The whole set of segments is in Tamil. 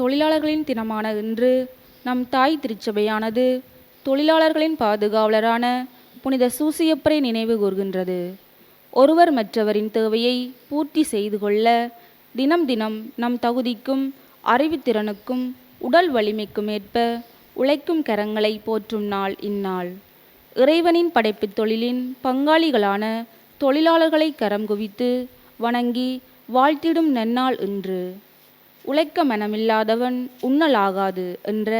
தொழிலாளர்களின் தினமான இன்று நம் தாய் திருச்சபையானது தொழிலாளர்களின் பாதுகாவலரான புனித சூசியப்பரை நினைவு கூர்கின்றது. ஒருவர் மற்றவரின் தேவையை பூர்த்தி செய்து கொள்ள தினம் தினம் நம் தகுதிக்கும் அறிவுத்திறனுக்கும் உடல் வலிமைக்கும் ஏற்ப உழைக்கும் கரங்களை போற்றும் நாள் இந்நாள். இறைவனின் படைப்புத் தொழிலின் பங்காளிகளான தொழிலாளர்களை கரம் குவித்து வணங்கி வாழ்த்திடும் நன்னாள் இன்று. உழைக்க மனமில்லாதவன் உண்ணலாகாது என்ற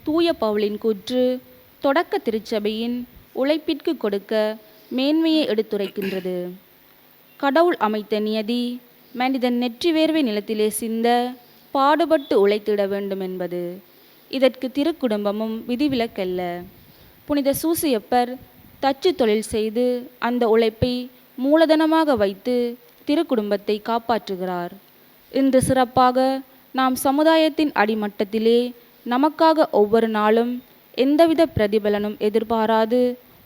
தூய பவுலின் கூற்று தொடக்க திருச்சபையின் உழைப்பிற்கு கொடுக்க மேன்மையை எடுத்துரைக்கின்றது. கடவுள் அமைத்த நியதி மனிதன் நெற்றி வேர்வை நிலத்திலே சிந்த பாடுபட்டு உழைத்திட வேண்டும் என்பது. இதற்கு திருக்குடும்பமும் விதிவிலக்கல்ல. புனித சூசியப்பர் தச்சு தொழில் செய்து அந்த உழைப்பை மூலதனமாக வைத்து திருக்குடும்பத்தை காப்பாற்றுகிறார். இன்று சிறப்பாக நாம் சமுதாயத்தின் அடிமட்டத்திலே நமக்காக ஒவ்வொரு நாளும் எந்தவித பிரதிபலனும் எதிர்பாராது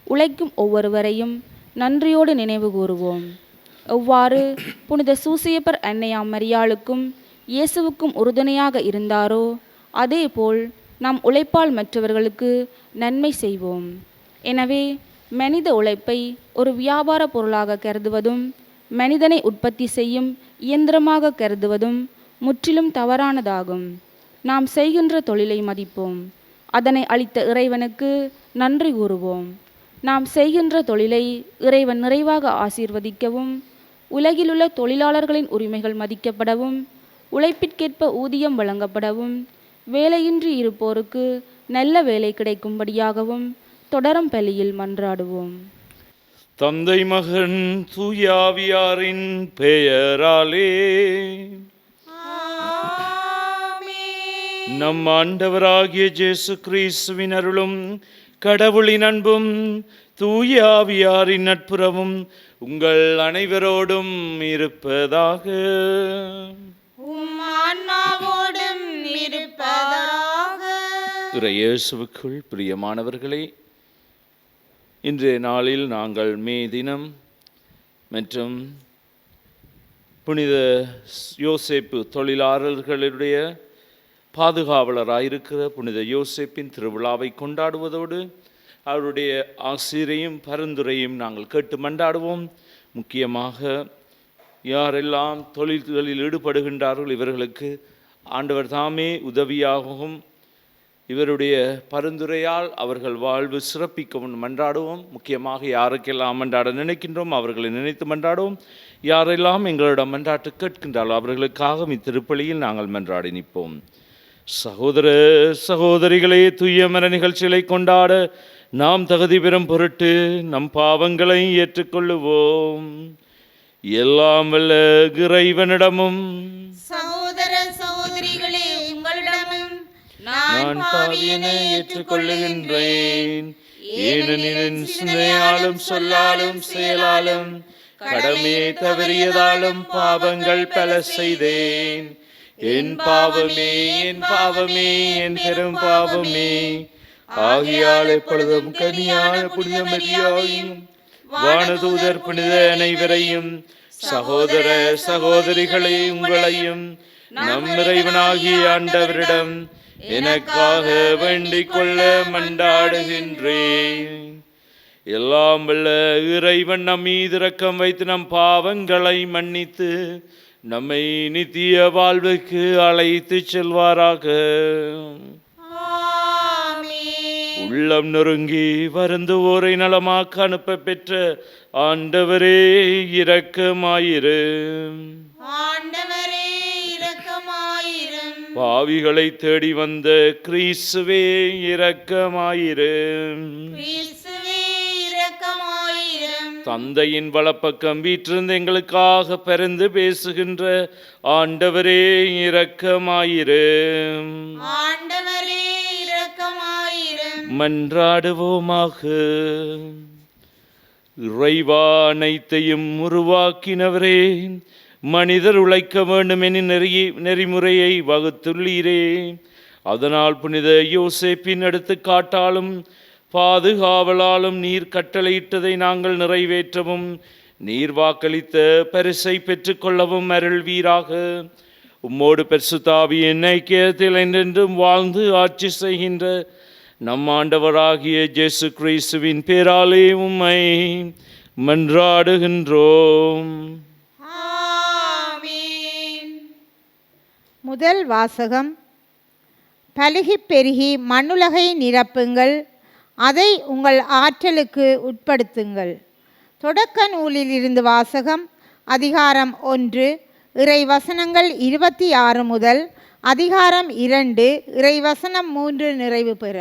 உழைக்கும் ஒவ்வொருவரையும் நன்றியோடு நினைவு கூறுவோம். எவ்வாறு புனித சூசியப்பர் அன்னையாம் மரியாளுக்கும் இயேசுவுக்கும் உறுதுணையாக இருந்தாரோ அதேபோல் நாம் உழைப்பால் மற்றவர்களுக்கு நன்மை செய்வோம். எனவே மனித உழைப்பை ஒரு வியாபார பொருளாக கருதுவதும் மனிதனை உற்பத்தி செய்யும் இயந்திரமாக கருதுவதும் முற்றிலும் தவறானதாகும். நாம் செய்கின்ற தொழிலை மதிப்போம். அதனை அளித்த இறைவனுக்கு நன்றி கூறுவோம். நாம் செய்கின்ற தொழிலை இறைவன் நிறைவாக ஆசீர்வதிக்கவும் உலகிலுள்ள தொழிலாளர்களின் உரிமைகள் மதிக்கப்படவும் உழைப்பிற்கேற்ப ஊதியம் வழங்கப்படவும் வேலையின்றி இருப்போருக்கு நல்ல வேலை கிடைக்கும்படியாகவும் தொடரும் பலியில் மன்றாடுவோம். தந்தை மகன் தூயாவியாரின் பெயராலே நம் ஆண்டவராகிய இயேசு கிறிஸ்துவின் அருளும் கடவுளின் அன்பும் தூயாவியாரின் நட்புறவும் உங்கள் அனைவரோடும் இருப்பதாக. இயேசுவுக்குள் பிரியமானவர்களே, இன்றைய நாளில் நாங்கள் மே தினம் மற்றும் புனித யோசேப்பு தொழிலாளர்களுடைய பாதுகாவலராயிருக்கிற புனித யோசேப்பின் திருவிழாவை கொண்டாடுவதோடு அவருடைய ஆசிரியையும் பரிந்துரையும் நாங்கள் கேட்டு மன்றாடுவோம். முக்கியமாக யாரெல்லாம் தொழில்களில் ஈடுபடுகின்றார்கள் இவர்களுக்கு ஆண்டவர் தாமே உதவியாகவும் இவருடைய பரிந்துரையால் அவர்கள் வாழ்வு சிறப்பிக்கவும் மன்றாடுவோம். முக்கியமாக யாருக்கெல்லாம் மன்றாட நினைக்கின்றோம் அவர்களை நினைத்து மன்றாடுவோம். யாரெல்லாம் எங்களிடம் மன்றாட்டு கேட்கின்றாலும் அவர்களுக்காக இத்திருப்பலியில் நாங்கள் மன்றாடி நிற்போம். சகோதர சகோதரிகளே, தூய மர நிகழ்ச்சிகளை கொண்டாட நாம் தகுதி பெறும் பொருட்டு நம் பாவங்களை ஏற்றுக்கொள்ளுவோம். எல்லாம் வல்ல இறைவனிடமும் சகோதர சகோதரிகளே உங்களிடமும் நான் பாவியனை ஏற்றுக்கொள்ளுகின்றேன். ஏனெனில் சிந்தையாலும் சொல்லாலும் செயலாலும் கடமையை தவறியதாலும் பாவங்கள் பல செய்தேன். என் பாவமே என் பாவமே என் பெரும் பாவமே. ஆகியால் எப்பொழுதும் கனியான புனித மரியாதையும் வானதூதர் புனித அனைவரையும் சகோதர சகோதரிகளே உங்களையும் நம் இறைவனாகிய ஆண்டவரிடம் எனக்காக வேண்டிக் கொள்ள மன்றாடுகின்றேன். எல்லாம் வல்ல இறைவன் நம் மீது இரக்கம் வைத்து நம் பாவங்களை மன்னித்து நம்மை நித்திய வாழ்வுக்கு அழைத்து செல்வாராக. உள்ளம் நொறுங்கி வருந்துவோரை நலமாக்க அனுப்ப பெற்ற ஆண்டவரே இரக்கமாயிரும். ஆண்டவரே இரக்கமாயிரும். பாவிகளை தேடி வந்த கிறிஸ்துவே இரக்கமாயிரும். கிறிஸ்துவே இரக்கமாயிரும். தந்தையின் வலப்பக்கம் வீற்றிருந்து எங்களுக்காக பரிந்து பேசுகின்ற ஆண்டவரே இரக்கமாயிரும். ஆண்டவரே இரக்கமாயிரும். மன்றாடுவோமாக. இறைவா, அனைத்தையும் உருவாக்கினவரே, மனிதர் உழைக்க வேண்டும் என நெறிமுறையை வகுத்துள்ளீரே. அதனால் புனித யோசேப்பின் எடுத்துக்காட்டாலும் பாதுகாவலாலும் நீர் கட்டளையிட்டதை நாங்கள் நிறைவேற்றவும் நீர் வாக்களித்த பரிசை பெற்றுக்கொள்ளவும் அருள்வீராக. உம்மோடு பரிசுத்தாவியின் ஐக்கியத்தில் என்றென்றும் வாழ்ந்து ஆட்சி செய்கின்ற நம் ஆண்டவராகிய இயேசு கிறிஸ்துவின் பேராலே உம்மை மன்றாடுகின்றோம். ஆமென். முதல் வாசகம். பலுகிப் பெருகி மண்ணுலகை நிரப்புங்கள், அதை உங்கள் ஆற்றலுக்கு உட்படுத்துங்கள். தொடக்க நூலில் இருந்து வாசகம். அதிகாரம் 1, இறை வசனங்கள் 26 முதல் அதிகாரம் 2, இறை வசனம் 3 நிறைவு பெற.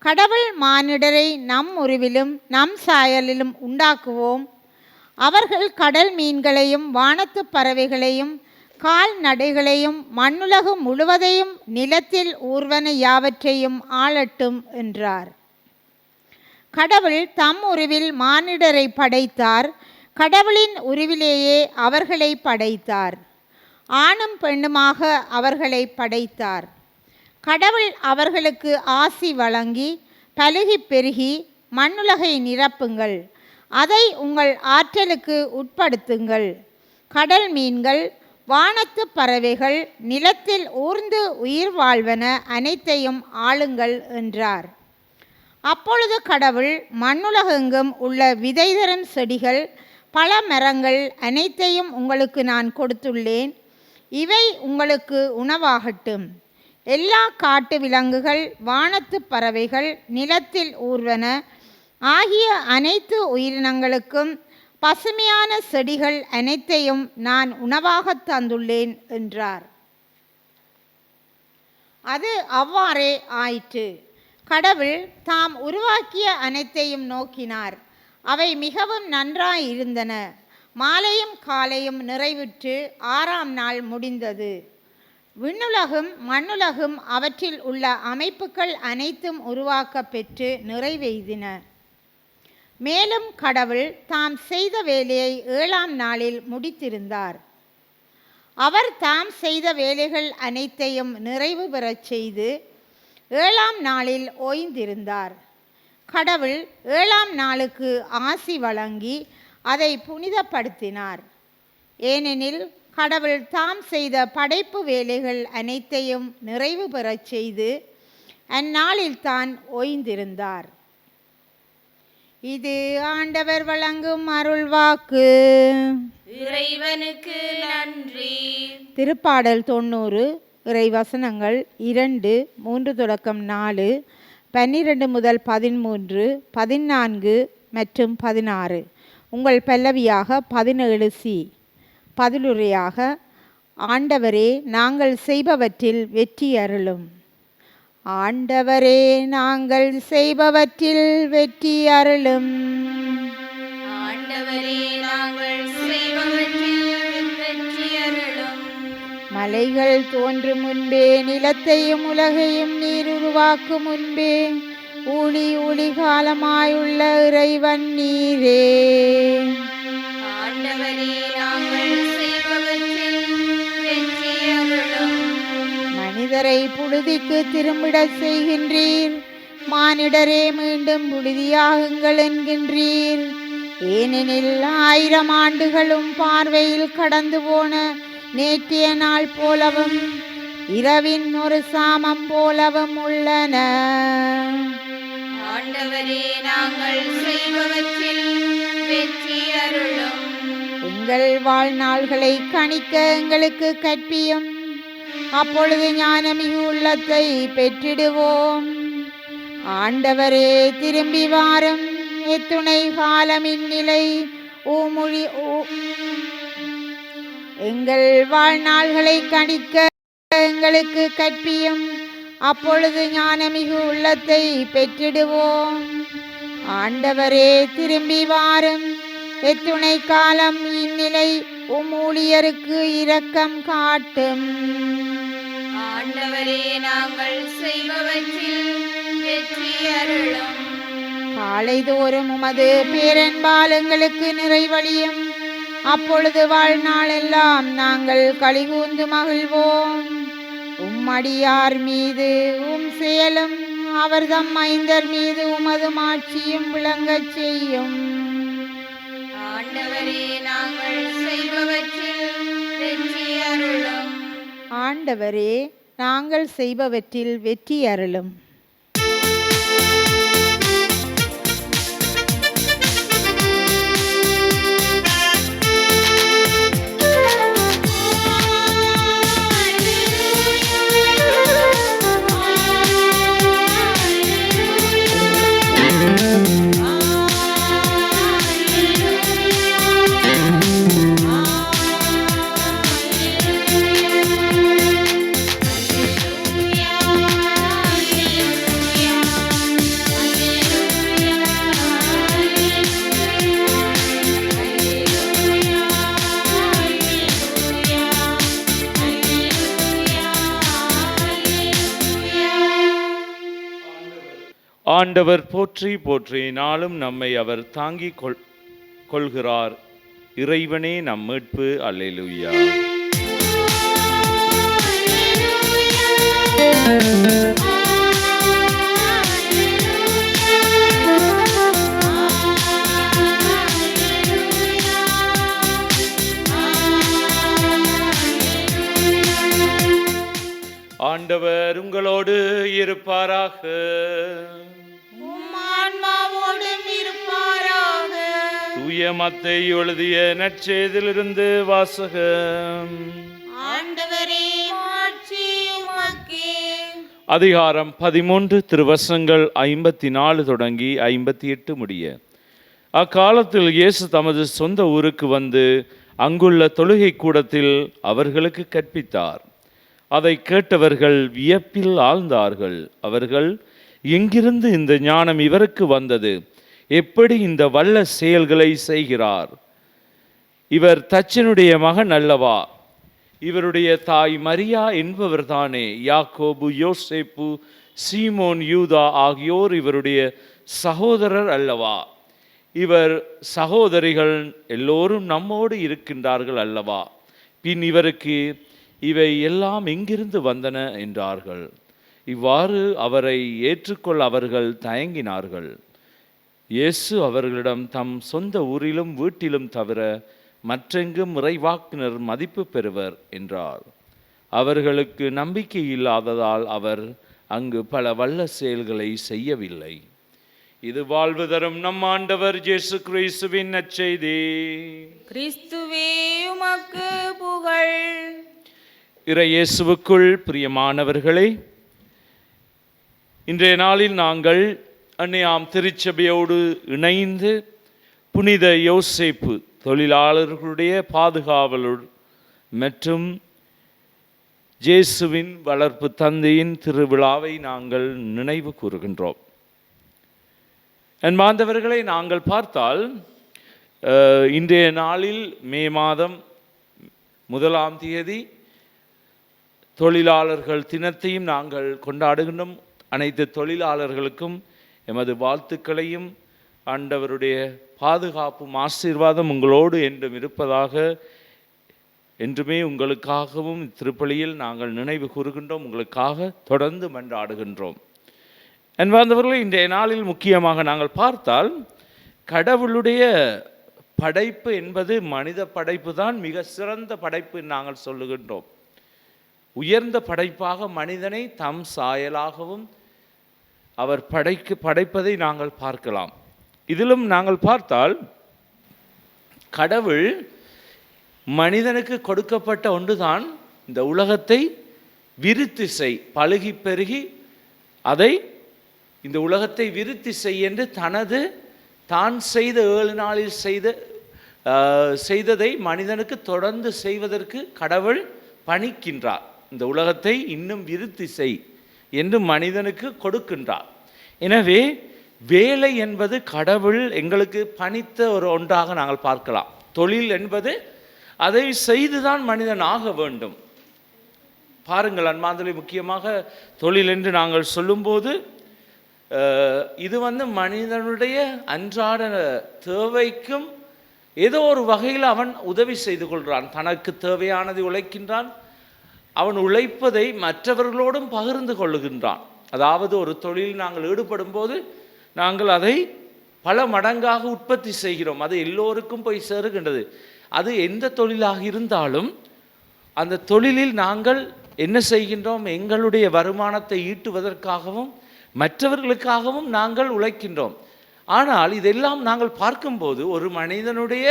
கடவுள் மானிடரை நம் உருவிலும் நம் சாயலிலும் உண்டாக்குவோம். அவர்கள் கடல் மீன்களையும் வானத்து பறவைகளையும் கால்நடைகளையும் மண்ணுலகம் முழுவதையும் நிலத்தில் ஊர்வன யாவற்றையும் ஆளட்டும் என்றார். கடவுள் தம் உருவில் மானிடரை படைத்தார். கடவுளின் உருவிலேயே அவர்களை படைத்தார். ஆணும் பெண்ணுமாக அவர்களை படைத்தார். கடவுள் அவர்களுக்கு ஆசி வழங்கி, பலுகிப் பெருகி மண்ணுலகை நிரப்புங்கள், அதை உங்கள் ஆற்றலுக்கு உட்படுத்துங்கள். கடல் மீன்கள், வானத்து பறவைகள், நிலத்தில் ஊர்ந்து உயிர் வாழ்வன அனைத்தையும் ஆளுங்கள் என்றார். அப்பொழுது கடவுள் மண்ணுலகெங்கும் உள்ள விதை தரும் செடிகள், பல மரங்கள் அனைத்தையும் உங்களுக்கு நான் கொடுத்துள்ளேன். இவை உங்களுக்கு உணவாகட்டும். எல்லா காட்டு விலங்குகள், வானத்து பறவைகள், நிலத்தில் ஊர்வன ஆகிய அனைத்து உயிரினங்களுக்கும் பசுமையான செடிகள் அனைத்தையும் நான் உணவாகத் தந்துள்ளேன் என்றார். அது அவ்வாறே ஆயிற்று. கடவுள் தாம் உருவாக்கிய அனைத்தையும் நோக்கினார். அவை மிகவும் நன்றாயிருந்தன. மாலையும் காலையும் நிறைவுற்று 6ஆம் நாள் முடிந்தது. விண்ணுலகும் மண்ணுலகும் அவற்றில் உள்ள அமைப்புகள் அனைத்தும் உருவாக்க பெற்று நிறைவெய்தின. மேலும் கடவுள் தாம் செய்த வேலையை 7ஆம் நாளில் முடித்திருந்தார். அவர் தாம் செய்த வேலைகள் அனைத்தையும் நிறைவு பெறச் செய்து 7ஆம் நாளில் ஓய்ந்திருந்தார். கடவுள் 7ஆம் நாளுக்கு ஆசி வழங்கி அதை புனிதப்படுத்தினார். ஏனெனில் கடவுள் தாம் செய்த படைப்பு வேலைகள் அனைத்தையும் நிறைவு பெறச் செய்து அந்நாளில் தான் ஓய்ந்திருந்தார். இது ஆண்டவர் வழங்கும் அருள்வாக்கு. இறைவனுக்கு நன்றி. திருப்பாடல் 90, இறை வசனங்கள் 2, 3 தொடக்கம் 4, 12 முதல் 13, 14 மற்றும் 16. உங்கள் பல்லவியாக 17 சி. பதிலுரையாக, ஆண்டவரே நாங்கள் செய்பவற்றில் வெற்றி அருளும். ஆண்டவரே நாங்கள் செய்பவற்றில் வெற்றி அருளும். ஆண்டவரே நாங்கள் செய்பவற்றில் வெற்றி அருளும். மலைகள் தோன்றும் முன்பே, நிலத்தையும் உலகையும் நீர் உருவாக்கும் முன்பே, ஊழி ஊழி காலமாயுள்ள இறைவன் நீரே. ஆண்டவரே நாங்கள் செய்பவற்றில் வெற்றி அருளும். மனிதரை புழுதிக்கு திரும்பிடச் செய்கின்றீர். மானிடரே மீண்டும் புழுதியாகுங்கள் என்கின்றீர். ஏனெனில் 1000 ஆண்டுகளும் பார்வையில் கடந்து போன நேற்றைய நாள் போலவும் இரவின் ஒரு சாமம் போலவும் உள்ளன. ஆண்டவரே நாங்கள் செய்பவற்றில் வெற்றி அருளும். எங்கள் வாழ்நாள்களை கணிக்க எங்களுக்கு கற்பியும். அப்பொழுது ஞானமிகு உள்ளத்தை பெற்றிடுவோம். ஆண்டவரே திரும்பி வாரும். எத்துணை காலமின் நிலை ஊமொழி எங்கள் வாழ்நாள்களை கணிக்க எங்களுக்கு கற்பியும். அப்பொழுது ஞானமிகு உள்ளத்தை பெற்றிடுவோம். ஆண்டவரே திரும்பி வாரும். எத்துணை காலம் இந்நிலை ஊழியருக்கு இரக்கம் காட்டும். ஆண்டவரே நாங்கள் செய்பவற்றில் வெற்றி அருளும். காலைதோறும் உமது பேரன்பால் எங்களுக்கு நிறைவழியும். அப்பொழுது வாழ்நாளெல்லாம் நாங்கள் களிகூர்ந்து மகிழ்வோம். உம்மடியார் மீது உம் செயலும் அவர் தம் மைந்தர் மீது உமது மாட்சியும் விளங்கச் செய்யும். ஆண்டவரே நாங்கள் செய்பவற்றில் வெற்றி அருளும். ஆண்டவரே, நாங்கள் செய்பவற்றில் வெற்றி அருளும். ஆண்டவர் போற்றி போற்றி நாளும் நம்மை அவர் தாங்கிக் கொள்கிறார். இறைவனே நம் மீட்பு. அல்லேலூயா. ஆண்டவர் உங்களோடு இருப்பாராக. தூய மத்தேயு எழுதிய நற்செய்தியிலிருந்து வாசகம். அதிகாரம் 13, திருவசனங்கள் 54 தொடங்கி 58 முடிய. அக்காலத்தில் இயேசு தமது சொந்த ஊருக்கு வந்து அங்குள்ள தொழுகை கூடத்தில் அவர்களுக்கு கற்பித்தார். அதை கேட்டவர்கள் வியப்பில் ஆழ்ந்தார்கள். அவர்கள், எங்கிருந்து இந்த ஞானம் இவருக்கு வந்தது? எப்படி இந்த வல்ல செயல்களை செய்கிறார்? இவர் தச்சனுடைய மகன் அல்லவா? இவருடைய தாய் மரியா என்பவர்தானே? யாக்கோபு, யோசேப்பு, சீமோன், யூதா ஆகியோர் இவருடைய சகோதரர் அல்லவா? இவர் சகோதரிகள் எல்லோரும் நம்மோடு இருக்கின்றார்கள் அல்லவா? பின் இவருக்கு இவை எல்லாம் எங்கிருந்து வந்தன என்றார்கள். இவ்வாறு அவரை ஏற்றுக்கொள்ள அவர்கள் தயங்கினார்கள். இயேசு அவர்களிடம், தம் சொந்த ஊரிலும் வீட்டிலும் தவிர மற்றெங்கும் இறைவாக்கினர் மதிப்பு பெறுவர் என்றார். அவர்களுக்கு நம்பிக்கை இல்லாததால் அவர் அங்கு பல வல்ல செயல்களை செய்யவில்லை. இது வாழ்வு தரும் நம் ஆண்டவர் இயேசு கிறிஸ்துவின் நற்செய்தி. கிறிஸ்துவே உமக்கு புகழ். இறை இயேசுவுக்குள் பிரியமானவர்களே, இன்றைய நாளில் நாங்கள் அன்னையாம் திருச்சபையோடு இணைந்து புனித யோசேப்பு தொழிலாளர்களுடைய பாதுகாவலர் மற்றும் இயேசுவின் வளர்ப்பு தந்தையின் திருவிழாவை நாங்கள் நினைவு கூறுகின்றோம். அன்பார்ந்தவர்களை, நாங்கள் பார்த்தால் இன்றைய நாளில் மே மாதம் 1ஆம் தேதி தொழிலாளர்கள் தினத்தையும் நாங்கள் கொண்டாடுகின்றோம். அனைத்து தொழிலாளர்களுக்கும் எமது வாழ்த்துக்களையும் ஆண்டவருடைய பாதுகாப்பும் ஆசீர்வாதம் உங்களோடு என்றும் இருப்பதாக என்றுமே உங்களுக்காகவும் திருப்பலியில் நாங்கள் நினைவு கூறுகின்றோம். உங்களுக்காக தொடர்ந்து மன்றாடுகின்றோம். அன்பார்ந்தவர்களே, இன்றைய நாளில் முக்கியமாக நாங்கள் பார்த்தால் கடவுளுடைய படைப்பு என்பது மனித படைப்பு தான் மிக சிறந்த படைப்பு நாங்கள் சொல்லுகின்றோம். உயர்ந்த படைப்பாக மனிதனை தம் சாயலாகவும் அவர் படைப்பதை நாங்கள் பார்க்கலாம். இதிலும் நாங்கள் பார்த்தால் கடவுள் மனிதனுக்கு கொடுக்கப்பட்ட ஒன்றுதான் இந்த உலகத்தை விருத்தி செய், பழுகி பெருகி அதை இந்த உலகத்தை விருத்தி செய் என்று தான் செய்த 7 நாளில் செய்ததை மனிதனுக்கு தொடர்ந்து செய்வதற்கு கடவுள் பணிக்கின்றார். இந்த உலகத்தை இன்னும் விருத்தி செய் என்று மனிதனுக்கு கொடுக்கின்றார். எனவே வேலை என்பது கடவுள் எங்களுக்கு பணித்த ஒரு ஒன்றாக நாங்கள் பார்க்கலாம். தொழில் என்பது அதை செய்துதான் மனிதன் ஆக வேண்டும். பாருங்கள் அன்பார்ந்தவர்களே, முக்கியமாக தொழில் என்று நாங்கள் சொல்லும்போது இது மனிதனுடைய அன்றாட தேவைக்கும் ஏதோ ஒரு வகையில் அவன் உதவி செய்து கொள்கிறான். தனக்கு தேவையானதை உழைக்கின்றான். அவன் உழைப்பதை மற்றவர்களோடும் பகிர்ந்து கொள்ளுகின்றான். அதாவது ஒரு தொழில் நாங்கள் ஈடுபடும் போது நாங்கள் அதை பல மடங்காக உற்பத்தி செய்கிறோம். அது எல்லோருக்கும் போய் சேருகின்றது. அது எந்த தொழிலாக இருந்தாலும் அந்த தொழிலில் நாங்கள் என்ன செய்கின்றோம்? எங்களுடைய வருமானத்தை ஈட்டுவதற்காகவும் மற்றவர்களுக்காகவும் நாங்கள் உழைக்கின்றோம். ஆனால் இதெல்லாம் நாங்கள் பார்க்கும்போது ஒரு மனிதனுடைய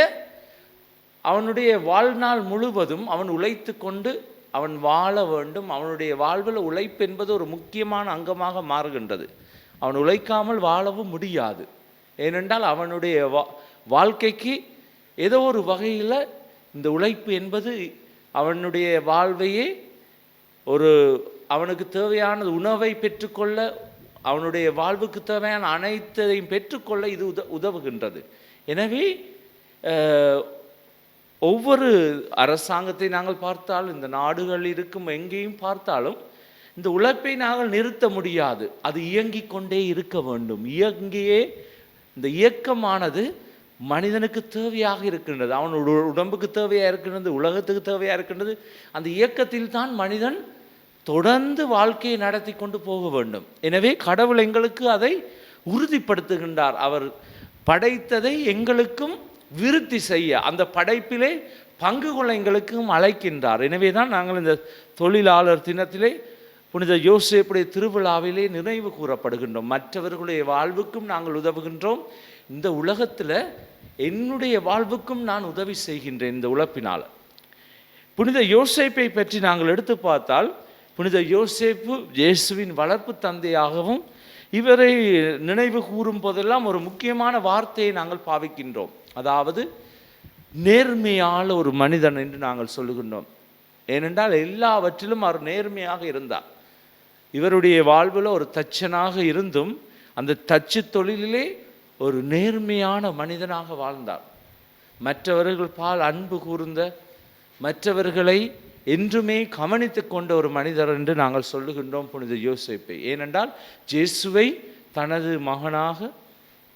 அவனுடைய வாழ்நாள் முழுவதும் அவன் உழைத்து கொண்டு அவன் வாழ வேண்டும். அவனுடைய வாழ்வில் உழைப்பு என்பது ஒரு முக்கியமான அங்கமாக மாறுகின்றது. அவன் உழைக்காமல் வாழவும் முடியாது. ஏனென்றால் அவனுடைய வாழ்க்கைக்கு ஏதோ ஒரு வகையில் இந்த உழைப்பு என்பது அவனுடைய வாழ்வையே அவனுக்கு தேவையான உணவை பெற்றுக்கொள்ள, அவனுடைய வாழ்வுக்கு தேவையான அனைத்தையும் பெற்றுக்கொள்ள இது உதவுகின்றது. எனவே ஒவ்வொரு அரசாங்கத்தை நாங்கள் பார்த்தாலும், இந்த நாடுகள் இருக்கும் எங்கேயும் பார்த்தாலும், இந்த உழைப்பை நாங்கள் நிறுத்த முடியாது. அது இயங்கிக் கொண்டே இருக்க வேண்டும். இந்த இயக்கமானது மனிதனுக்கு தேவையாக இருக்கின்றது. அவனோட உடம்புக்கு தேவையாக இருக்கின்றது, உலகத்துக்கு தேவையாக இருக்கின்றது. அந்த இயக்கத்தில் தான் மனிதன் தொடர்ந்து வாழ்க்கையை நடத்தி கொண்டு போக வேண்டும். எனவே கடவுள் எங்களுக்கு அதை உறுதிப்படுத்துகின்றார். அவர் படைத்ததை எங்களுக்கும் விருத்தி செய்ய, அந்த படைப்பிலே பங்கு கொள்ள எங்களுக்கும் அழைக்கின்றார். எனவே தான் நாங்கள் இந்த தொழிலாளர் தினத்திலே புனித யோசேப்புடைய திருவிழாவிலே நினைவு கூறப்படுகின்றோம். மற்றவர்களுடைய வாழ்வுக்கும் நாங்கள் உதவுகின்றோம். இந்த உலகத்தில் என்னுடைய வாழ்வுக்கும் நான் உதவி செய்கின்றேன் இந்த உழைப்பினால். புனித யோசேப்பை பற்றி நாங்கள் எடுத்து பார்த்தால், புனித யோசேப்பு இயேசுவின் வளர்ப்பு தந்தையாகவும் இவரை நினைவு கூறும் போதெல்லாம் ஒரு முக்கியமான வார்த்தையை நாங்கள் பாவிக்கின்றோம். அதாவது நேர்மையான ஒரு மனிதன் என்று நாங்கள் சொல்லுகின்றோம். ஏனென்றால் எல்லாவற்றிலும் அவர் நேர்மையாக இருந்தார். இவருடைய வாழ்வில் ஒரு தச்சனாக இருந்தும் அந்த தச்சு தொழிலிலே ஒரு நேர்மையான மனிதனாக வாழ்ந்தார். மற்றவர்கள் பால் அன்பு கூர்ந்த, மற்றவர்களை என்றுமே கவனித்து கொண்ட ஒரு மனிதர் என்று நாங்கள் சொல்லுகின்றோம் புனித யோசேப்பை. ஏனென்றால் இயேசுவை தனது மகனாக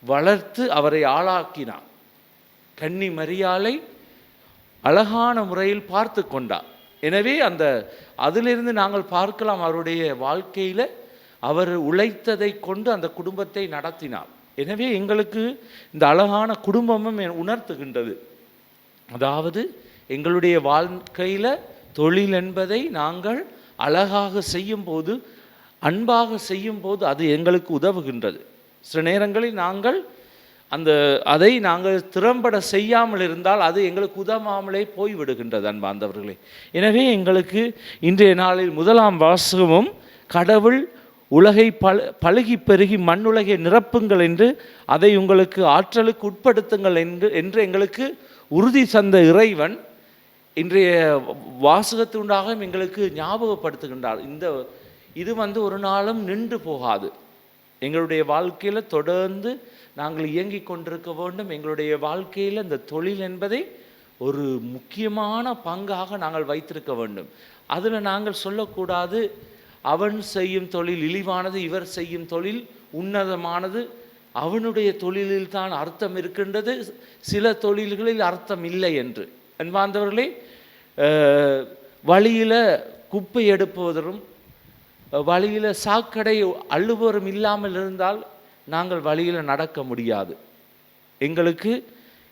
வளர்த்து அவரை ஆளாக்கினார். கன்னி மரியாளை அழகான முறையில் பார்த்து கொண்டார். எனவே அதிலிருந்து நாங்கள் பார்க்கலாம், அவருடைய வாழ்க்கையில் அவர் உழைத்ததை கொண்டு அந்த குடும்பத்தை நடத்தினார். எனவே எங்களுக்கு இந்த அழகான குடும்பமும் உணர்த்துகின்றது. அதாவது எங்களுடைய வாழ்க்கையில் தொழில் என்பதை நாங்கள் அழகாக செய்யும்போது, அன்பாக செய்யும்போது அது எங்களுக்கு உதவுகின்றது. சில நேரங்களில் நாங்கள் அதை நாங்கள் திறம்பட செய்யாமல் இருந்தால் அது எங்களுக்கு உதவாமலே போய்விடுகின்றது அன்பார்ந்தவர்களே. எனவே எங்களுக்கு இன்றைய நாளில் முதலாம் வாசகமும் கடவுள் உலகை பழுகி பெருகி மண்ணுலகை நிரப்புங்கள் என்று, அதை உங்களுக்கு ஆற்றலுக்கு உட்படுத்துங்கள் என்று எங்களுக்கு உறுதி தந்த இறைவன் இன்றைய வாசகத்தினுடாக எங்களுக்கு ஞாபகப்படுத்துகின்றார். இது ஒரு நாளும் நின்று போகாது. எங்களுடைய வாழ்க்கையில் தொடர்ந்து நாங்கள் இயங்கிக் கொண்டிருக்க வேண்டும். எங்களுடைய வாழ்க்கையில் இந்த தொழில் என்பதை ஒரு முக்கியமான பங்காக நாங்கள் வைத்திருக்க வேண்டும். அதில் நாங்கள் சொல்லக்கூடாது, அவன் செய்யும் தொழில் இழிவானது, இவர் செய்யும் தொழில் உன்னதமானது, அவனுடைய தொழிலில் தான் அர்த்தம் இருக்கின்றது, சில தொழில்களில் அர்த்தம் இல்லை என்று. அன்பார்ந்தவர்களே, வழியில் குப்பை எடுப்பவரும் வழியில் சாக்கடை அள்ளுபவரும் இல்லாமல் இருந்தால் நாங்கள் வழியில் நடக்க முடியாது. எங்களுக்கு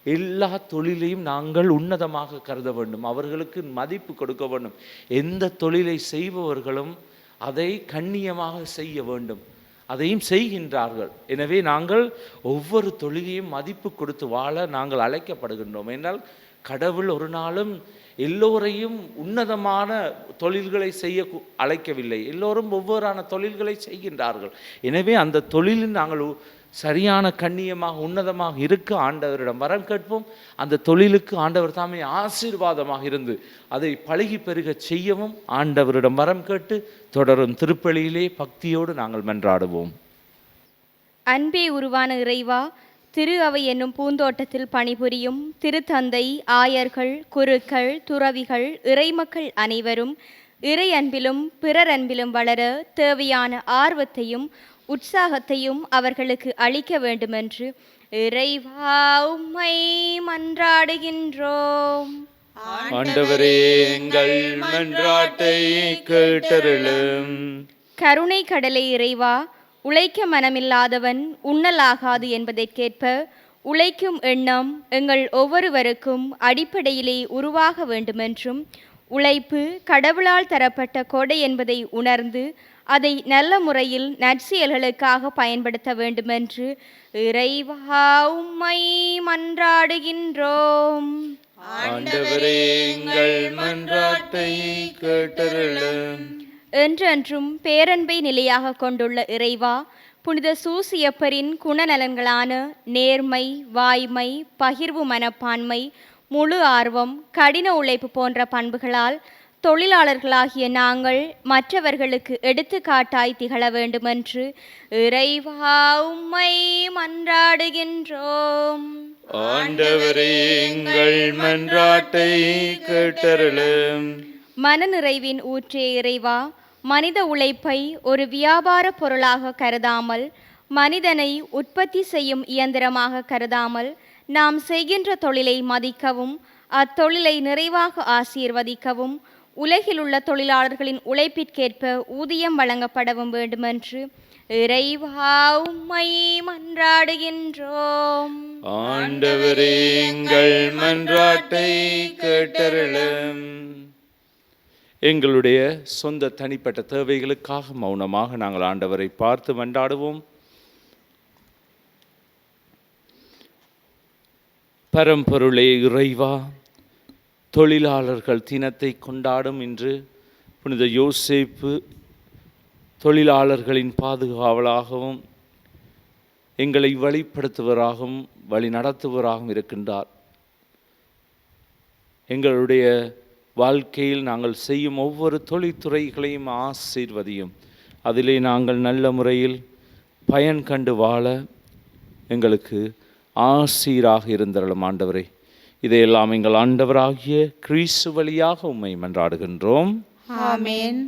எல்லா தொழிலையும் நாங்கள் உன்னதமாக கருத வேண்டும், அவர்களுக்கு மதிப்பு கொடுக்க வேண்டும். எந்த தொழிலை செய்பவர்களும் அதை கண்ணியமாக செய்ய வேண்டும், அதையும் செய்கின்றார்கள். எனவே நாங்கள் ஒவ்வொரு தொழிலையும் மதிப்பு கொடுத்து வாழ நாங்கள் அழைக்கப்படுகின்றோம். என்றால் கடவுள் ஒரு நாளும் எல்லோரையும் உன்னதமான தொழில்களை செய்ய அழைக்கவில்லை. எல்லோரும் ஒவ்வொரு தொழில்களை செய்கின்றார்கள். எனவே அந்த தொழிலில் நாங்கள் சரியான கண்ணியமாக உன்னதமாக இருக்க ஆண்டவரிடம் வரம் கேட்போம். அந்த தொழிலுக்கு ஆண்டவர் தாமே ஆசீர்வாதமாக இருந்து அதை பழகி பெருக செய்யவும் ஆண்டவரிடம் வரம் கேட்டு தொடரும் திருப்பலியிலே பக்தியோடு நாங்கள் மன்றாடுவோம். அன்பே உருவான இறைவா, திரு அவை என்னும் பூந்தோட்டத்தில் பணிபுரியும் திருத்தந்தை, ஆயர்கள், குருக்கள், துறவிகள், இறைமக்கள் அனைவரும் இறை அன்பிலும் பிறர் அன்பிலும் வளர தேவையான ஆர்வத்தையும் உற்சாகத்தையும் அவர்களுக்கு அளிக்க வேண்டுமென்று இறைவா உம்மை மன்றாடுகின்றோம். ஆண்டவரே, எங்கள் மன்றாட்டை கேட்டருளும். கருணை கடலை இறைவா, உழைக்க மனமில்லாதவன் உண்ணலாகாது என்பதற்கேற்ப உழைக்கும் எண்ணம் எங்கள் ஒவ்வொருவருக்கும் அடிப்படையிலே உருவாக வேண்டுமென்றும் உழைப்பு கடவுளால் தரப்பட்ட கொடை என்பதை உணர்ந்து அதை நல்ல முறையில் நற்செயல்களுக்காக பயன்படுத்த வேண்டுமென்று இறைவா உம்மை மன்றாடுகின்றோம். ஆண்டவரே எங்கள் மன்றாட்டை கேட்டருளும். என்றென்றும் பேரன்பை நிலையாக கொண்டுள்ள இறைவா, புனித சூசியப்பரின் குணநலன்களான நேர்மை, வாய்மை, பகிர்வு மனப்பான்மை, முழு ஆர்வம், கடின உழைப்பு போன்ற பண்புகளால் தொழிலாளர்களாகிய நாங்கள் மற்றவர்களுக்கு எடுத்துக்காட்டாய் திகழ வேண்டுமென்று இறைவா உம்மை மன்றாடுகின்றோம். ஆண்டவரே எங்கள் மன்றாட்டை கேட்டருளும். மனநிறைவின் ஊற்றே இறைவா, மனித உழைப்பை ஒரு வியாபார பொருளாக கருதாமல், மனிதனை உற்பத்தி செய்யும் இயந்திரமாக கருதாமல், நாம் செய்கின்ற தொழிலை மதிக்கவும், அத்தொழிலை நிறைவாக ஆசீர்வதிக்கவும், உலகிலுள்ள தொழிலாளர்களின் உழைப்பிற்கேற்ப ஊதியம் வழங்கப்படவும் வேண்டுமென்று இறைவா உம்மை மன்றாடுகின்றோம். ஆண்டவரே எங்கள் மன்றாட்டை கேட்டருளும். எங்களுடைய சொந்த தனிப்பட்ட தேவைகளுக்காக மௌனமாக நாங்கள் ஆண்டவரை பார்த்து மன்றாடுவோம். பரம்பொருளே இறைவா, தொழிலாளர்கள் தினத்தை கொண்டாடும் இன்று புனித யோசேப்பு தொழிலாளர்களின் பாதுகாவலாகவும் எங்களை வழிப்படுத்துவராகவும் வழி நடத்துவராகவும் இருக்கின்றார். எங்களுடைய வாழ்க்கையில் நாங்கள் செய்யும் ஒவ்வொரு தொழில்துறைகளையும் ஆசீர்வதியும். அதிலே நாங்கள் நல்ல முறையில் பயன் கண்டு வாழ எங்களுக்கு ஆசீராக இருந்தருளும் ஆண்டவரே. இதையெல்லாம் எங்கள் ஆண்டவராகிய கிறிஸ்து வழியாக உம்மை மன்றாடுகின்றோம். ஆமென்.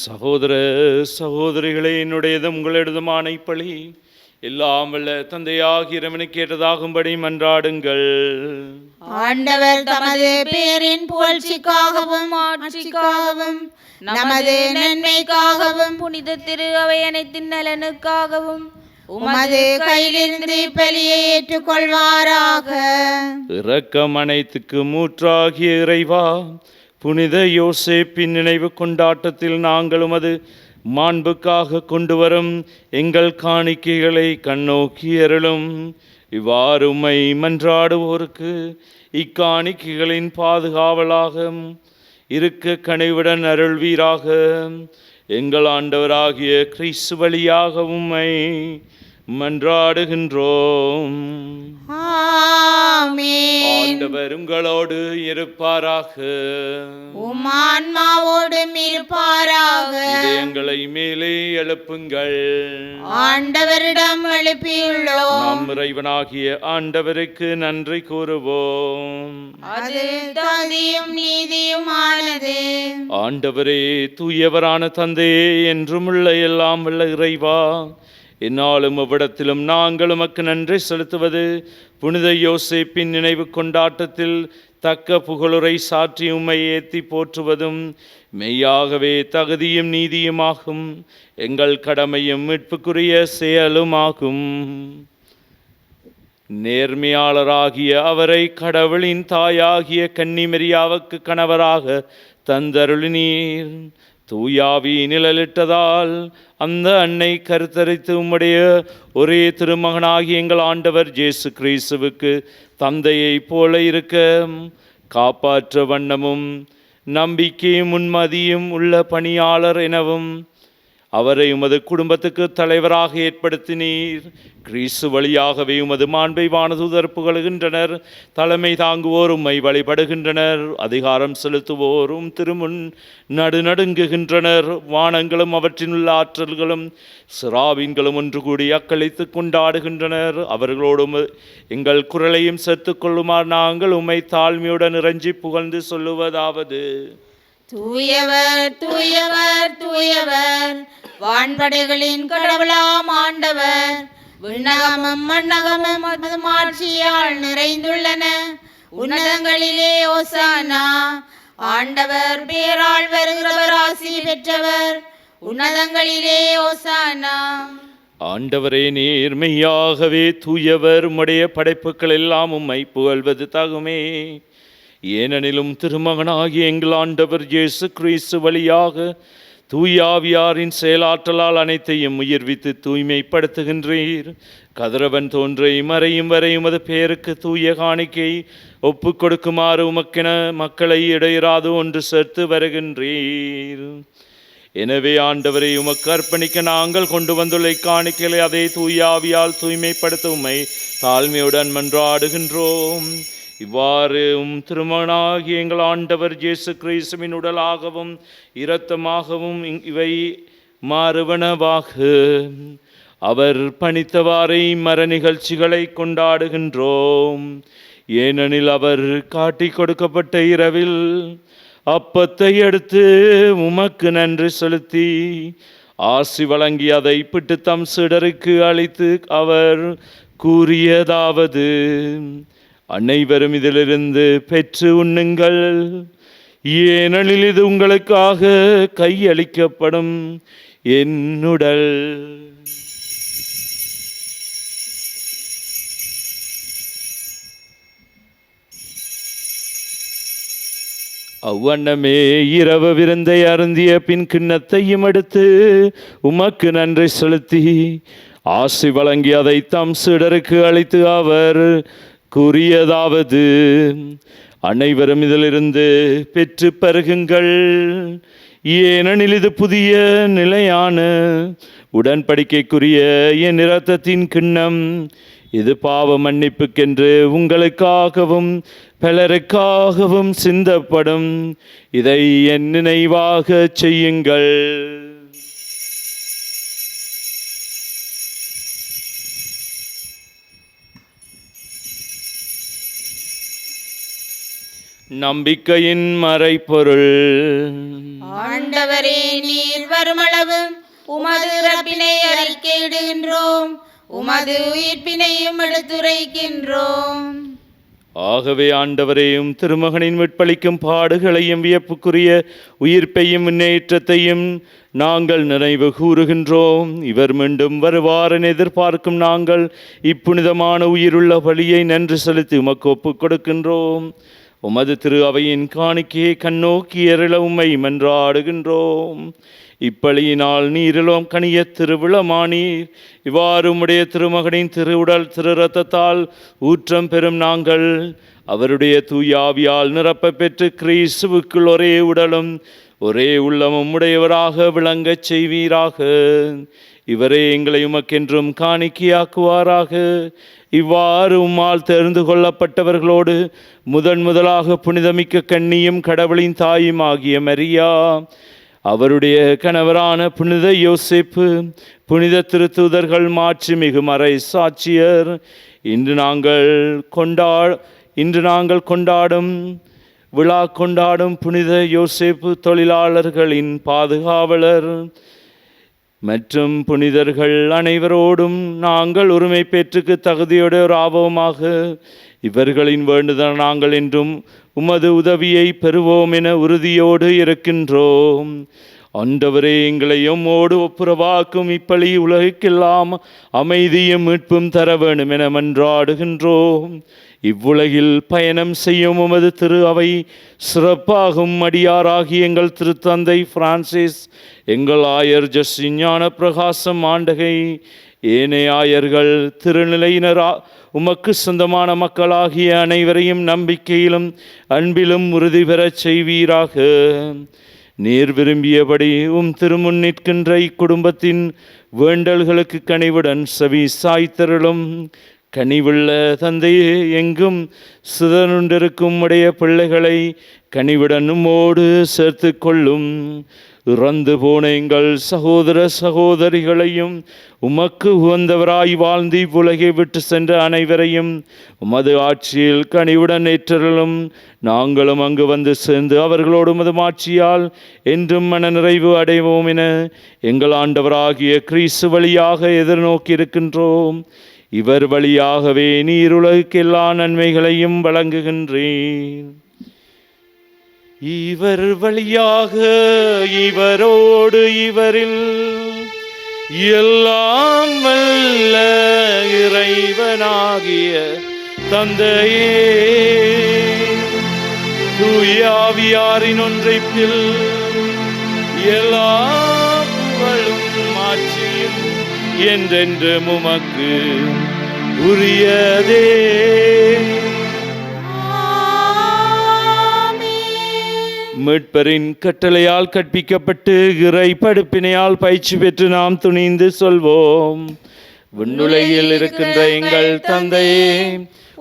சகோதர சகோதரிகளே, என்னுடையதும் உங்களிடதுமான இப்பழி எல்லாம் வல்ல தந்தையாகிய இறைவனுக்கு கேட்டதாகும்படி மன்றாடுங்கள். ஆண்டவர் தமது பேரின் புகழ்ச்சிக்காகவும் ஆட்சிக்காகவும் நமது நன்மைக்காகவும் புனித திரு அவை அனைத்தின் நலனுக்காகவும் உமது கையிலிருந்து பலியை ஏற்றுக்கொள்வாராக. இரக்கம் அனைத்துக்கு மூற்றாகிய இறைவா, புனித யோசேப்பின் நினைவு கொண்டாட்டத்தில் நாங்களும் அது மாண்புக்காக கொண்டு வரும் எங்கள் காணிக்கைகளை கண்ணோக்கி அருளும். இவ்வாறு உம்மை மன்றாடுவோருக்கு இக்காணிக்கைகளின் பாதுகாவலாக இருக்க கனிவுடன் அருள்வீராக. எங்கள் ஆண்டவராகிய கிறிஸ்து வழியாக உம்மை மன்றாடுகின்றோம். ஆமென். ஆண்டவர் உங்களோடு இருப்பாராக. உம் ஆன்மாவோடும் இருப்பாராக. இதயங்களை மேலே எழுப்புங்கள். ஆண்டவரிடம் எழுப்பியுள்ளோம். நம் இறைவனாகிய ஆண்டவருக்கு நன்றி கூறுவோம். அது தகுதியும் நீதியுமானது. ஆண்டவரே, தூயவரான தந்தையே, என்றும் உள்ள எல்லாம் உள்ள இறைவா, என்னாலும் அவ்விடத்திலும் நாங்கள் உமக்கு நன்றி செலுத்துவது புனித யோசேப்பின் நினைவு கொண்டாட்டத்தில் தக்க புகழுரை சாற்றி உம்மை ஏத்தி போற்றுவதும் மெய்யாகவே தகுதியும் நீதியுமாகும். எங்கள் கடமையும் மீட்புக்குரிய செயலுமாகும். நேர்மையாளராகிய அவரை கடவுளின் தாயாகிய கன்னிமரியாவுக்கு கணவராக தந்தருளினீர். தூயாவி நிழலிட்டதால் அந்த அன்னை கருத்தரித்து உம்முடைய ஒரே திருமகனாகி எங்கள் ஆண்டவர் இயேசு கிறிஸ்துவுக்கு தந்தையை போல இருக்க காப்பாற்ற வண்ணமும் நம்பிக்கையும் உண்மதியும் உள்ள பணியாளர் எனவும் அவரை உமது குடும்பத்துக்கு தலைவராக ஏற்படுத்தினீர். கிறிஸ்து வழியாகவே உமது மாண்பை வானதூதர் புகழுகின்றனர். தலைமை தாங்குவோர் உம்மை வழிபடுகின்றனர். அதிகாரம் செலுத்துவோரும் திருமுன் நடுநடுங்குகின்றனர். வானங்களும் அவற்றினுள்ள ஆற்றல்களும் சிராவின்களும் ஒன்று கூடி அக்களித்து கொண்டாடுகின்றனர். அவர்களோடும் எங்கள் குரலையும் சேர்த்துக் கொள்ளுமாறு நாங்கள் உம்மை தாழ்மையுடன் இறைஞ்சி புகழ்ந்து சொல்லுவதாவது: தூயவர் தூயவர் தூயவர், வான்படைகளின் கடவுளாம் ஆண்டவர். விண்ணகமும் மண்ணகமும் அது மாட்சியால் நிறைந்துள்ளன. உன்னதங்களிலே ஓசானா. ஆண்டவர் பேரால் வருகிறவர் ஆசி பெற்றவர். உன்னதங்களிலே ஓசானா. ஆண்டவரே, நீர் மெய்யாகவே தூயவர். உம்முடைய படைப்புகள் எல்லாம் உம்மை புகழ்வது தகுமே. ஏனெனிலும் திருமகனாகிய எங்கள் ஆண்டவர் இயேசு கிறிஸ்து வழியாக தூயாவியாரின் செயலாற்றலால் அனைத்தையும் உயிர்வித்து தூய்மைப்படுத்துகின்றீர். கதிரவன் தோன்றை மறையும் வரை உமது பெயருக்கு தூய காணிக்கை ஒப்பு கொடுக்குமாறு உமக்கென மக்களை இடையராது ஒன்று சேர்த்து வருகின்றீர். எனவே ஆண்டவரை உமக்கு அர்ப்பணிக்க நாங்கள் கொண்டு வந்துள்ள காணிக்கைகளை அதே தூயாவியால் தூய்மைப்படுத்த உம்மை தாழ்மையுடன் மன்றாடுகின்றோம். இவ்வாறு திருமகனாகிய எங்கள் ஆண்டவர் இயேசு கிறிஸ்துவின் உடலாகவும் இரத்தமாகவும் இவை மாறுவனவாக அவர் பணித்தவாறை மர நிகழ்ச்சிகளை கொண்டாடுகின்றோம். ஏனெனில் அவர் காட்டிக் கொடுக்கப்பட்ட இரவில் அப்பத்தை எடுத்து உமக்கு நன்றி செலுத்தி ஆசி வழங்கி அதை பிட்டு தம் சீடருக்கு அளித்து அவர் கூறியதாவது: அனைவரும் இதிலிருந்து பெற்று உண்ணுங்கள். ஏனெனில் இது உங்களுக்காக கையளிக்கப்படும் என் உடல். அவ்வண்ணமே இரவு விருந்தை அருந்திய பின் கிண்ணத்தையும் எடுத்து உமக்கு நன்றி செலுத்தி ஆசி வழங்கி அதை தம் சீடருக்கு அளித்து அவர் கூறியதாவது: அனைவரும் இதிலிருந்து பெற்று பருகுங்கள். ஏனெனில் இது புதிய நிலையான உடன்படிக்கைக்குரிய என் இரத்தத்தின் கிண்ணம். இது பாவ மன்னிப்புக்கென்று உங்களுக்காகவும் பலருக்காகவும் சிந்தப்படும். இதை என் நினைவாக செய்யுங்கள். நம்பிக்கையின் மறைபொருள். ஆண்டவரே, நீர் வருமளவும் உமது இறப்பினை அறிக்கையிடுகின்றோம், உமது உயிர்ப்பினையும் எடுத்துரைக்கின்றோம். ஆகவே ஆண்டவரையும் திருமகனின் மீட்பளிக்கும் பாடுகளையும் வியப்புக்குரிய உயிர்ப்பையும் முன்னேற்றத்தையும் நாங்கள் நினைவு கூறுகின்றோம். இவர் மீண்டும் வருவார் என எதிர்பார்க்கும் நாங்கள் இப்புனிதமான உயிருள்ள பலியை நன்றி செலுத்தி உமக்கு ஒப்புக் கொடுக்கின்றோம். உமது திரு அவையின் காணிக்கையை கண்ணோக்கி அருள உம்மை மன்றாடுகின்றோம். இப்பலியினால் நீரிலும் கனிய திருவிழமானீர். இவ்வாறு உம்முடைய திருமகனின் திருவுடல் திரு இரத்தத்தால் ஊற்றம் பெறும் நாங்கள் அவருடைய தூயாவியால் நிரப்ப பெற்று கிறிஸ்துவுக்குள் ஒரே உடலும் ஒரே உள்ளமும் உடையவராக விளங்கச் செய்வீராக. இவரே எங்களை உமக்கென்றும் காணிக்கையாக்குவாராக. இவ்வாறு உம்மால் தெரிந்து கொள்ளப்பட்டவர்களோடு முதலாக புனிதமிக்க கன்னியும் கடவுளின் தாயும் ஆகிய மரியா, அவருடைய கணவரான புனித யோசேப்பு, புனித திருத்தூதர்கள், மாட்சிமிகு மறை சாட்சியர், இன்று நாங்கள் கொண்டாடும் விழா கொண்டாடும் புனித யோசேப்பு தொழிலாளர்களின் பாதுகாவலர் மற்றும் புனிதர்கள் அனைவரோடும் நாங்கள் உரிமை பெற்றுக்கு தகுதியுடையோர் ஆவோமாக. இவர்களின் வேண்டுதல் நாங்கள் என்றும் உமது உதவியை பெறுவோம் என உறுதியோடு இருக்கின்றோம். ஆண்டவரே, எங்களை எம்மோடு ஒப்புரவாக்கும் இப்பலி உலகுக்கெல்லாம் அமைதியும் மீட்பும் தர வேண்டும் என மன்றாடுகின்றோம். இவ்வுலகில் பயணம் செய்யும் உமது திரு அவை சிறப்பாகும் அடியாராகி எங்கள் திருத்தந்தை பிரான்சிஸ், எங்கள் ஆயர் ஜஸ்டின் ஞான பிரகாசம் ஆண்டகை, ஏனைய ஆயர்கள், திருநிலையினர், உமக்கு சொந்தமான மக்களாகிய அனைவரையும் நம்பிக்கையிலும் அன்பிலும் உறுதி பெறச் செய்வீராக. நீர் விரும்பியபடி திருமுன் நிற்கின்ற இக்குடும்பத்தின் வேண்டல்களுக்கு கனிவுடன் செவி சாய்த்தருளும். கனிவுள்ள தந்தையே, எங்கும் சிதறுண்டிருக்கும் உடைய பிள்ளைகளை கனிவுடன் உம்மோடு சேர்த்து கொள்ளும். இறந்து போன எங்கள் சகோதர சகோதரிகளையும் உமக்கு உகந்தவராய் வாழ்ந்து இவ்வுலகை விட்டு சென்ற அனைவரையும் உமது ஆட்சியில் கனிவுடன் ஏற்றலும். நாங்களும் அங்கு வந்து சேர்ந்து அவர்களோடு உமது ஆட்சியால் என்றும் மன நிறைவு அடைவோம் என எங்கள் ஆண்டவராகிய கிறிஸ்து வழியாக எதிர்நோக்கி இருக்கின்றோம். இவர் வழியாகவே நீர் உலகுக்கு எல்லா நன்மைகளையும் வழங்குகின்றேன். இவர் வழியாக, இவரோடு, இவரில் எல்லாம் வல்ல இறைவனாகிய தந்தையே, தூயாவியாரின் ஒன்றைப்பில் எல்லா புகழும் ஆட்சியும் என்றென்று உமக்கு உரியதே. மீட்பரின் கட்டளையால் கற்பிக்கப்பட்டு இறை படுப்பினையால் பயிற்சி பெற்று நாம் துணிந்து சொல்வோம். விண்ணுலகில் இருக்கின்ற எங்கள் தந்தையே,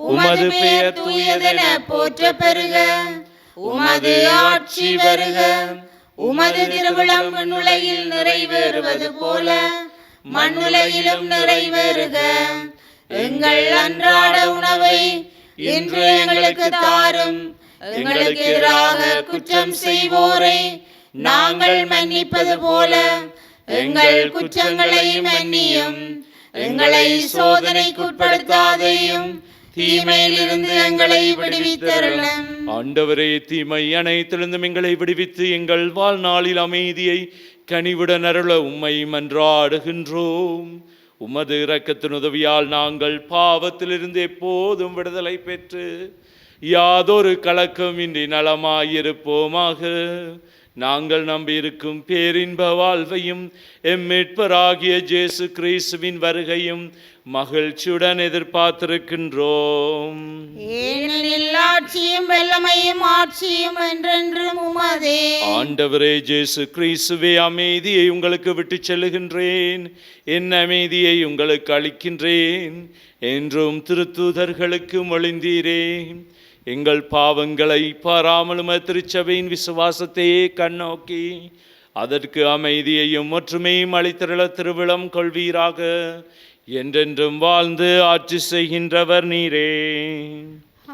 உமது பெயர் தூயதென போற்ற பெறுக. உமது ஆட்சி வருக. உமது திருவிழம் விண்ணுலகில் நிறைவேறுவது போல மண்ணுலகிலும் நிறைவேறுக. எங்கள் அன்றாட உணவை இன்று எங்களுக்கு தாரும். எங்களுக்கு எதிராக குற்றம் செய்வோரை நாங்கள் மன்னிப்பது போல எங்கள் குற்றங்களை மன்னியும். எங்களை சோதனைக்குட்படுத்தாதையும் தீமையிலிருந்து எங்களை விடுவித்தருளும். ஆண்டவரே, தீமை அனைத்திலிருந்தும் எங்களை விடுவித்து எங்கள் வாழ்நாளில் அமைதியை கனிவுடன் அருள உம்மை மன்றாடுகின்றோம். உமது இரக்கத்தின் உதவியால் நாங்கள் பாவத்திலிருந்து எப்போதும் விடுதலை பெற்று யாதொரு கலக்கமின்றி நலமாயிருப்போமாக. நாங்கள் நம்பியிருக்கும் பேரின்ப வாழ்வையும் எம்மீட்பராகிய இயேசு கிறிஸ்துவின் வருகையும் மகிழ்ச்சியுடன் எதிர்பார்த்திருக்கின்றோம். ஏனெனில் ஆட்சியும் வல்லமையும் ஆட்சியும் என்றென்றும் உமதே. ஆண்டவரே இயேசு கிறிஸ்துவே, அமைதியை உங்களுக்கு விட்டு செல்லுகின்றேன், என் அமைதியை உங்களுக்கு அளிக்கின்றேன் என்றும் திருத்தூதர்களுக்கு மொழிந்தீரேன். எங்கள் பாவங்களை பாராமலும் திருச்சபையின் விசுவாசத்தையே கண்ணோக்கி அதற்கு அமைதியையும் ஒற்றுமையும் அளித்தருள திருவிழம் கொள்வீராக. என்றென்றும் வாழ்ந்து ஆட்சி செய்கின்றவர் நீரே.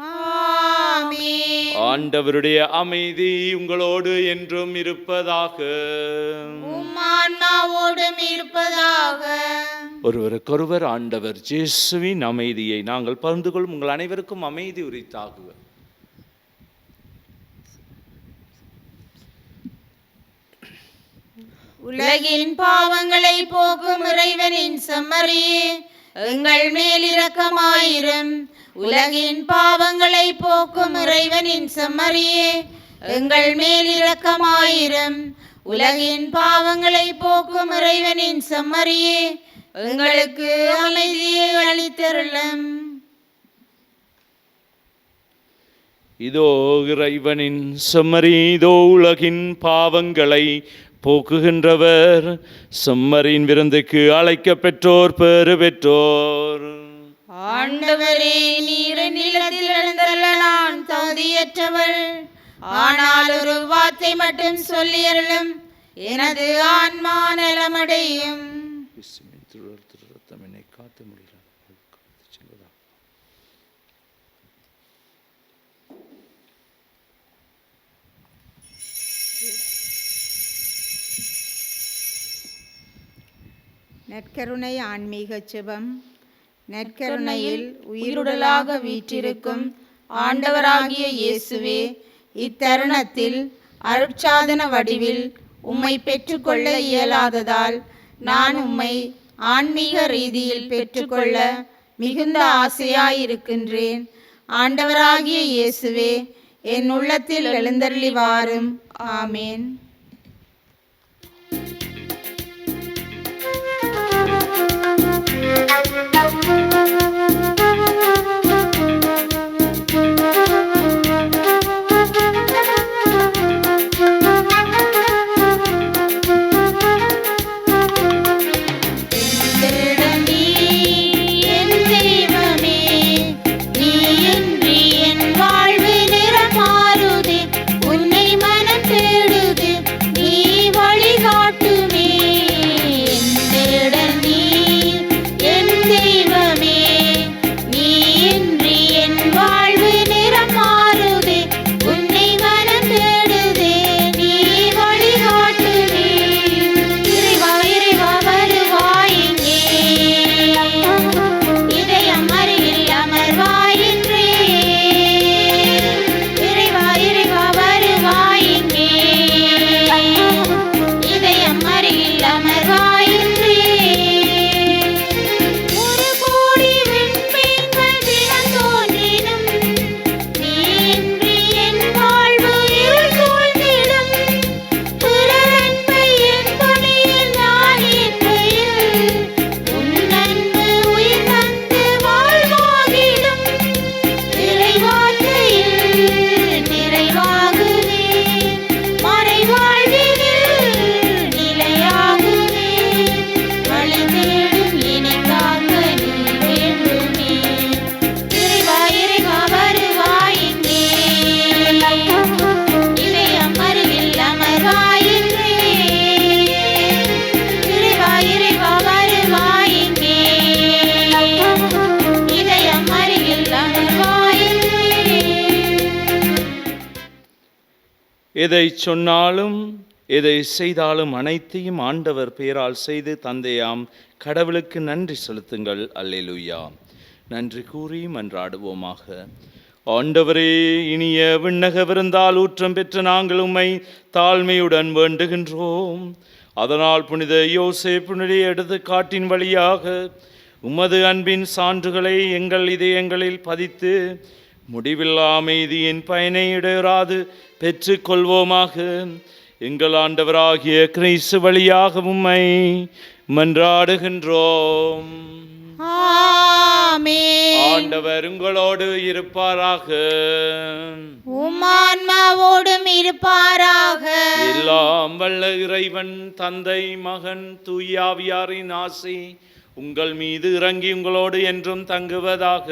ஆமென். ஆண்டவருடைய அமைதி உங்களோடு என்றும் இருப்பதாக. உம் ஆன்மாவோடும் இருப்பதாக. ஒருவருக்கொருவர் ஆண்டவர் இயேசுவின் அமைதியை நாங்கள் பகிர்ந்து கொள்ளும். உங்கள் அனைவருக்கும் அமைதி உரித்தாகுக. உலகின் பாவங்களை போக்கும் இறைவனின் செம்மறியே, எங்கள் மேல் இரக்கமாயிரும். உலகின் பாவங்களை போக்கும் இறைவனின் செம்மறியே, எங்கள் மேல் இரக்கமாயிரும். உலகின் பாவங்களை போக்கும் இறைவனின் செம்மறியே, எங்களுக்கு அமைதியை அளித்தருளும். இதோ இறைவனின் செம்மறி, இதோ உலகின் பாவங்களை போக்குகின்றவர். செம்மறியின் விருந்துக்கு அழைக்க பெற்றோர் பேறு பெற்றோர். ஆண்டவரே, நீர் நிலத்தில் எழுந்தருள நான் தகுதியற்றவள். ஆனால் ஒரு வார்த்தை மட்டும் சொல்லியருளும், எனது ஆன்மா நலமடையும். காத்து முடியல. நற்கருணை ஆன்மீக செபம். நற்கருணையில் உயிருடலாக வீற்றிருக்கும் ஆண்டவராகிய இயேசுவே, இத்தருணத்தில் அருட்சாதன வடிவில் உம்மை பெற்றுக்கொள்ள இயலாததால் நான் உம்மை ஆன்மீக ரீதியில் பெற்றுக்கொள்ள மிகுந்த ஆசையாயிருக்கின்றேன். ஆண்டவராகிய இயேசுவே, என் உள்ளத்தில் எழுந்தருளி வாரும். ஆமேன். எதை சொன்னாலும் எதை செய்தாலும் அனைத்தையும் ஆண்டவர் பெயரால் செய்து தந்தையாம் கடவுளுக்கு நன்றி செலுத்துங்கள். அல்லேலூயா. நன்றி கூறி மன்றாடுவோமாக. ஆண்டவரே, இனிய விண்ணக விருந்தால் ஊற்றம் பெற்ற நாங்கள் உம்மை தாழ்மையுடன் வேண்டுகின்றோம். அதனால் புனித யோசேப்புடைய எடுத்துக்காட்டின் வழியாக உமது அன்பின் சான்றுகளை எங்கள் இதயங்களில் பதித்து முடிவில்லா அமைதியின் பயனை இடையராது பெற்று கொள்வோமாக. எங்கள் ஆண்டவராகிய கிறிஸ்து வழியாக உம்மை மன்றாடுகின்றோம். ஆமென். ஆண்டவர் உங்களோடு இருப்பாராக. உம்மான்மாவோடும் இருப்பாராக. எல்லாம் வல்ல இறைவன் தந்தை, மகன், தூயாவியாரின் ஆசி உங்கள் மீது இறங்கி உங்களோடு என்றும் தங்குவதாக.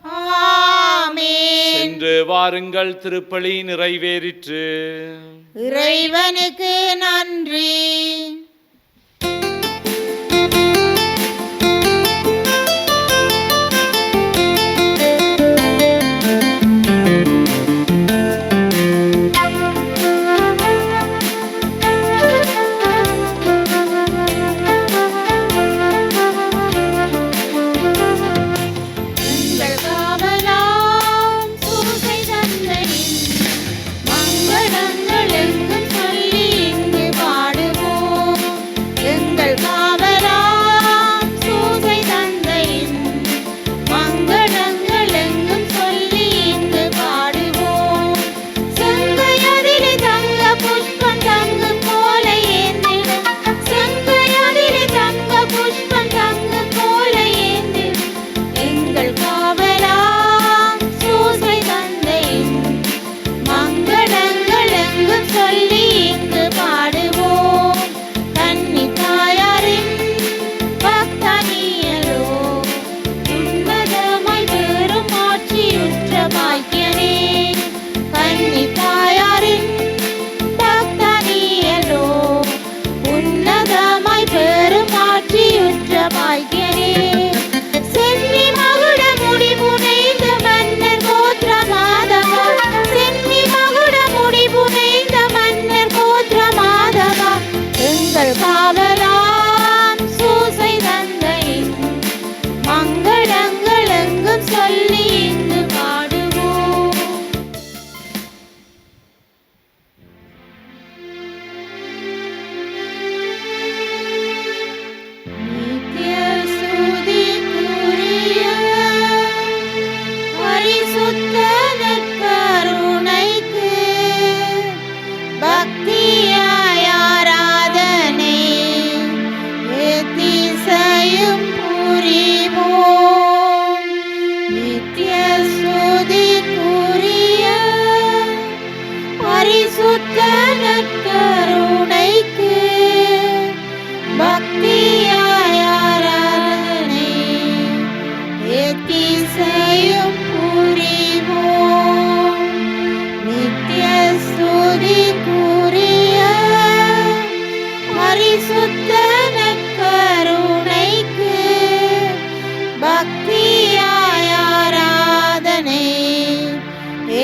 ஆமென். சென்று வாருங்கள், திருப்பலி நிறைவேறிற்று. இறைவனுக்கு நன்றி. மங்களங்கள் எங்கும் சொல்லி இங்கு பாடுவோம். சென்னி மகுட முடி புனைந்த மன்னர் கோத்திர மாதவா சென்னி மகுட முடி புனைந்த மன்னர் கோத்திர மாதவா எங்கள் காவலான் சூசை தந்தையின் மங்களங்கள் எங்கும் சொல்லி இங்கு பாடுவோம். நித்ய ஸ்துதிக்குரிய பரிசுத்த நற்கருணைக்கு பக்தியாய் ஆராதனை எத்திசையும் புரிவோம். நித்ய ஸ்துதிக்குரிய பரிசுத்த நற்கருணைக்கு பக்தியாய் ஆராதனை எத்திசையும் புரிவோம். நித்ய ஸ்துதிக்குரிய பரிசுத்த நற்கருணைக்கு பக்தியாய் ஆராதனை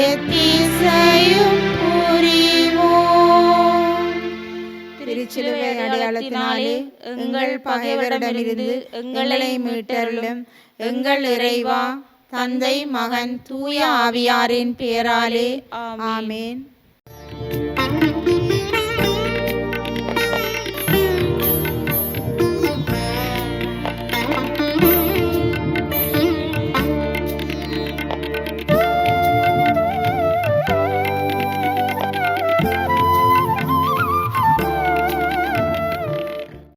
எத்திசையும் புரிவோம். திருச்சிலுவை அடையாளத்தினாலே எங்கள் பகைவரிடமிருந்து எங்களை மீட்டருளும் எங்கள் இறைவா, தந்தை மகன் தூய ஆவியாரின் பெயராலே ஆமென்.